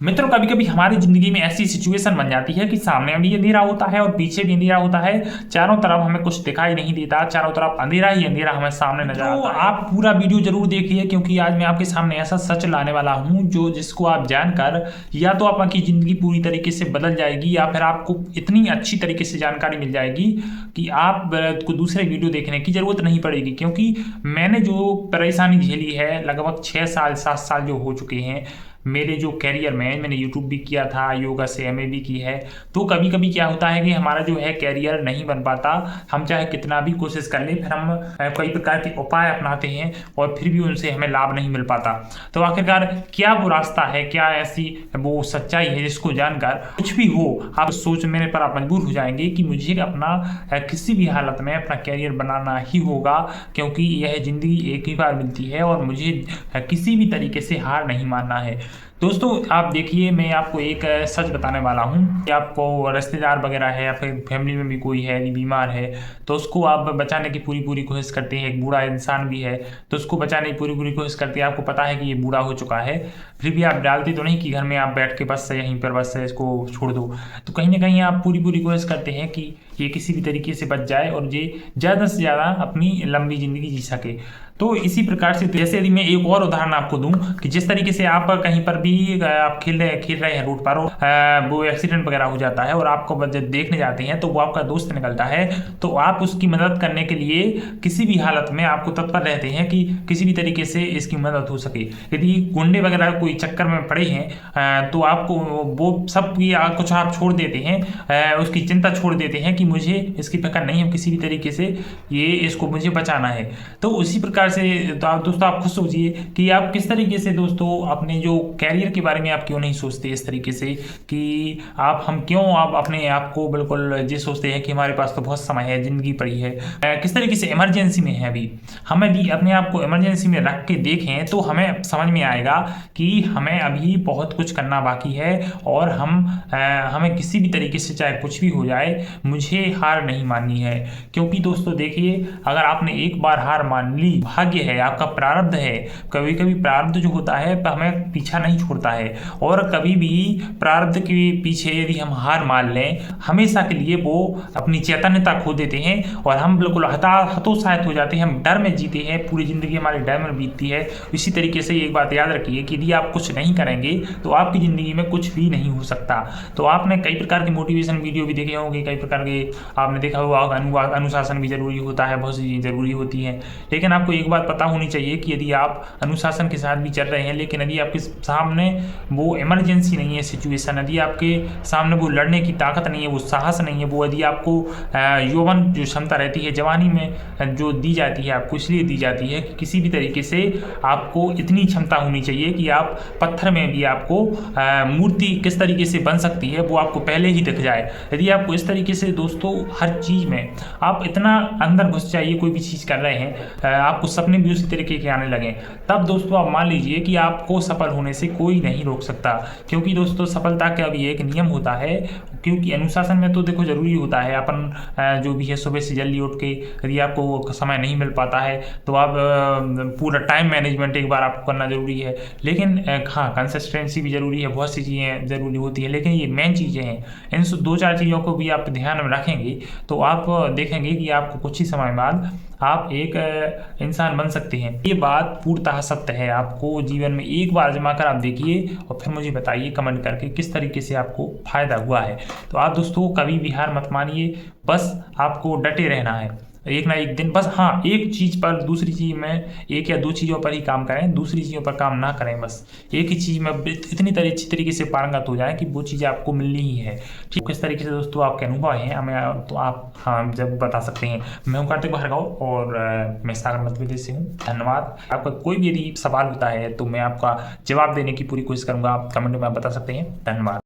मित्रों, कभी कभी हमारी जिंदगी में ऐसी सिचुएशन बन जाती है कि सामने भी अंधेरा होता है और पीछे भी अंधेरा होता है। चारों तरफ हमें कुछ दिखाई नहीं देता, चारों तरफ अंधेरा ही अंधेरा हमें सामने नजर आता है। आप पूरा वीडियो जरूर देखिए, क्योंकि आज मैं आपके सामने ऐसा सच लाने वाला हूं जिसको आप जानकर या तो आपकी जिंदगी पूरी तरीके से बदल जाएगी या फिर आपको इतनी अच्छी तरीके से जानकारी मिल जाएगी कि आप को दूसरे वीडियो देखने की जरूरत नहीं पड़ेगी। क्योंकि मैंने जो परेशानी झेली है, लगभग 6 साल 7 साल जो हो चुके हैं मेरे जो कैरियर में, मैंने यूट्यूब भी किया था, योगा से एमए भी की है। तो कभी कभी क्या होता है कि हमारा जो है कैरियर नहीं बन पाता, हम चाहे कितना भी कोशिश कर लें, फिर हम कई प्रकार के उपाय अपनाते हैं और फिर भी उनसे हमें लाभ नहीं मिल पाता। तो आखिरकार क्या वो रास्ता है, क्या ऐसी वो सच्चाई है जिसको जानकर कुछ भी हो आप सोचने पर आप मजबूर हो जाएंगे कि मुझे अपना किसी भी हालत में अपना कैरियर बनाना ही होगा, क्योंकि यह जिंदगी एक ही बार मिलती है और मुझे किसी भी तरीके से हार नहीं मानना है। दोस्तों आप देखिए, मैं आपको एक सच बताने वाला हूँ कि आपको रिश्तेदार वगैरह है या फिर फैमिली में भी कोई है बीमार है, तो उसको आप बचाने की पूरी कोशिश करते हैं। एक बूढ़ा इंसान भी है तो उसको बचाने की पूरी कोशिश करते हैं। आपको पता है कि ये बूढ़ा हो चुका है, फिर भी आप डालते तो नहीं कि घर में आप बैठ के बस यहीं पर बस इसको छोड़ दो। तो कहीं ना कहीं आप पूरी कोशिश करते हैं कि ये किसी भी तरीके से बच जाए और ये ज़्यादा से ज़्यादा अपनी लंबी ज़िंदगी जी सके। तो इसी प्रकार से, जैसे यदि मैं एक और उदाहरण आपको दूं कि जिस तरीके से आप कहीं पर भी आप खेल रहे हैं रोड पर, वो एक्सीडेंट वगैरह हो जाता है और आपको जब देखने जाते हैं तो वो आपका दोस्त निकलता है, तो आप उसकी मदद करने के लिए किसी भी हालत में आपको तत्पर रहते हैं कि किसी भी तरीके से इसकी मदद हो सके। यदि गुंडे वगैरह कोई चक्कर में पड़े हैं तो आपको वो सब कुछ आप छोड़ देते हैं, उसकी चिंता छोड़ देते हैं कि मुझे इसकी फिक्र नहीं है, किसी भी तरीके से इसको मुझे बचाना है। तो उसी प्रकार से दोस्तों आप खुद सोचिए कि आप किस तरीके से दोस्तों अपने जो कैरियर के बारे में आप क्यों नहीं सोचते इस तरीके से कि हम क्यों आप अपने आप को बिल्कुल ये सोचते हैं कि हमारे पास तो बहुत समय है, जिंदगी पड़ी है। किस तरीके से इमरजेंसी में है अभी, हमें भी अपने आप को इमरजेंसी में रख के देखें तो हमें समझ में आएगा कि हमें अभी बहुत कुछ करना बाकी है और हमें किसी भी तरीके से चाहे कुछ भी हो जाए मुझे हार नहीं माननी है। क्योंकि दोस्तों देखिए, अगर आपने एक बार हार मान ली, भाग्य है, आपका प्रारब्ध है। कभी कभी प्रारब्ध जो होता है हमें पीछा नहीं छोड़ता है, और कभी भी प्रारब्ध के पीछे यदि हम हार मान लें, हमेशा के लिए वो अपनी चैतन्यता खो देते हैं और हम बिल्कुल हतोत्साहित हो जाते हैं, हम डर में जीते हैं, पूरी जिंदगी हमारी डर में बीतती है। इसी तरीके से एक बात याद रखिए कि यदि आप कुछ नहीं करेंगे तो आपकी जिंदगी में कुछ भी नहीं हो सकता। तो आपने कई प्रकार के मोटिवेशन वीडियो भी देखे होंगे, कई प्रकार के आपने देखा होगा, अनुशासन भी जरूरी होता है, बहुत सी चीज़ें जरूरी होती हैं। लेकिन आपको एक बात पता होनी चाहिए कि यदि आप अनुशासन के साथ भी चल रहे हैं, लेकिन यदि आपके सामने वो इमरजेंसी नहीं है सिचुएशन, यदि आपके सामने वो लड़ने की ताकत नहीं है, वो साहस नहीं है, वो यदि आपको यौवन जो क्षमता रहती है जवानी में जो दी जाती है, आपको इसलिए दी जाती है कि किसी भी तरीके से आपको इतनी क्षमता होनी चाहिए कि आप पत्थर में भी आपको मूर्ति किस तरीके से बन सकती है वो आपको पहले ही दिख जाए। यदि आपको इस तरीके से दोस्तों हर चीज़ में आप इतना अंदर घुस जाइए, कोई भी चीज़ कर रहे हैं, आपको सपने भी उसी तरीके के आने लगे, तब दोस्तों आप मान लीजिए कि आपको सफल होने से कोई नहीं रोक सकता। क्योंकि दोस्तों सफलता का भी एक नियम होता है, क्योंकि अनुशासन में तो देखो जरूरी होता है, अपन जो भी है सुबह से जल्दी उठ के, यदि आपको समय नहीं मिल पाता है तो आप पूरा टाइम मैनेजमेंट एक बार आपको करना जरूरी है। लेकिन हाँ, कंसिस्टेंसी भी जरूरी है, बहुत सी चीज़ें जरूरी होती है, लेकिन ये मेन चीज़ें हैं। इन 2-4 चीज़ों को भी आप ध्यान में रखेंगे तो आप देखेंगे कि आपको कुछ ही समय बाद आप एक इंसान बन सकते हैं। ये बात पूर्णतः सत्य है। आपको जीवन में एक बार आजमा कर आप देखिए और फिर मुझे बताइए कमेंट करके किस तरीके से आपको फायदा हुआ है। तो आप दोस्तों कभी भी हार मत मानिए, बस आपको डटे रहना है एक ना एक दिन। बस हाँ, एक चीज़ पर, दूसरी चीज़ में, एक या दो चीज़ों पर ही काम करें, दूसरी चीज़ों पर काम ना करें। बस एक ही चीज़ में इतनी अच्छी तरीके से पारंगत हो जाए कि वो चीज़ें आपको मिलनी ही है। ठीक, किस तरीके से दोस्तों आपके अनुभव हैं हमें तो आप हाँ जब बता सकते हैं। मैं हूँ कार्तिक भार्गव और मैं सागर मध्य प्रदेश से हूँ। धन्यवाद। आपका कोई भी यदि सवाल होता है तो मैं आपका जवाब देने की पूरी कोशिश करूँगा। आप कमेंट में आप बता सकते हैं। धन्यवाद।